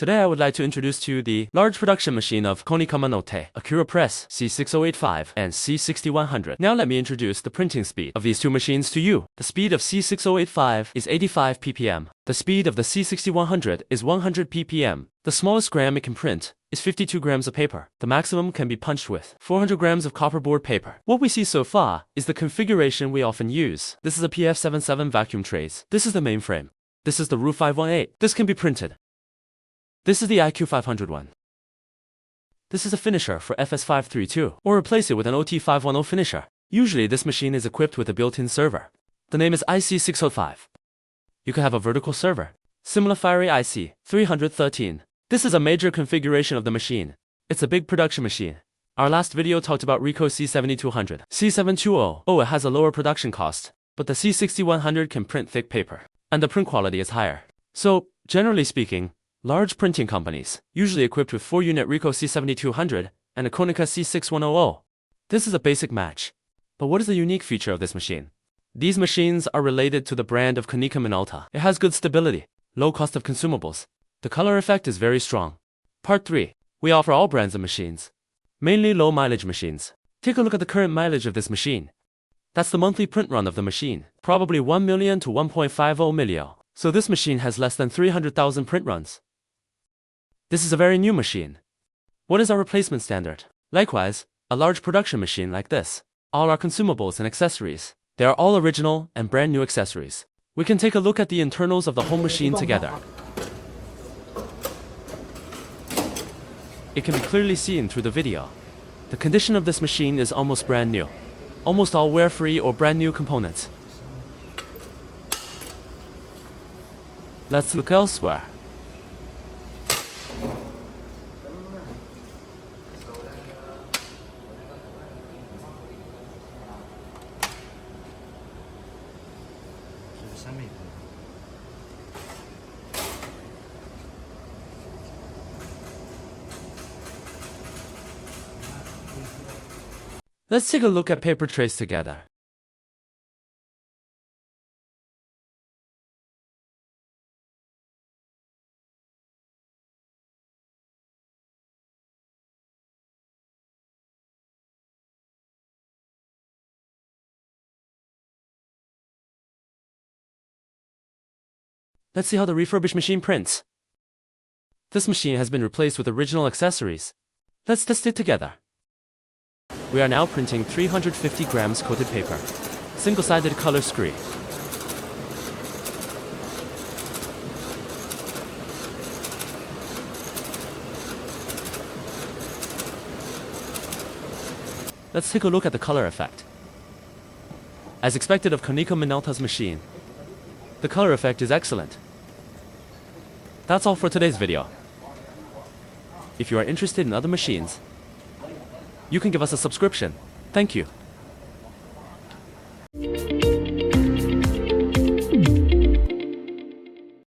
Today I would like to introduce to you the large production machine of Konica Minolta AccurioPress C6085 and C6100. Now let me introduce the printing speed of these two machines to you. The speed of C6085 is 85 ppm. The speed of the C6100 is 100 ppm. The smallest gram it can print is 52 grams of paper. The maximum can be punched with 400 grams of copper board paper. What we see so far is the configuration we often use. This is a PF77 vacuum trays. This is the mainframe. This is the REOEP 518. This can be printed. This is the IQ500 one. This is a finisher for FS532, or replace it with an OT510 finisher. Usually this machine is equipped with a built-in server. The name is IC605. You can have a vertical server. Similar Fiery IC313. This is a major configuration of the machine. It's a big production machine. Our last video talked about Ricoh C7200. C720. Oh, it has a lower production cost, but the C6100 can print thick paper, and the print quality is higher. So, generally speaking, large printing companies, usually equipped with 4-unit Ricoh C7200 and a Konica C6100. This is a basic match. But what is the unique feature of this machine? These machines are related to the brand of Konica Minolta. It has good stability, low cost of consumables. The color effect is very strong. Part 3. We offer all brands of machines, mainly low mileage machines. Take a look at the current mileage of this machine. That's the monthly print run of the machine, probably 1 million to 1.50 million. So this machine has less than 300,000 print runs. This is a very new machine. What is our replacement standard? Likewise, a large production machine like this. All our consumables and accessories, they are all original and brand new accessories. We can take a look at the internals of the whole machine together. It can be clearly seen through the video. The condition of this machine is almost brand new. Almost all wear-free or brand new components. Let's look elsewhere. Let's take a look at paper trays together. Let's see how the refurbished machine prints. This machine has been replaced with original accessories. Let's test it together. We are now printing 350 grams coated paper, single-sided color screen. Let's take a look at the color effect. As expected of Konica Minolta's machine, the color effect is excellent. That's all for today's video. If you are interested in other machines, you can give us a subscription. Thank you.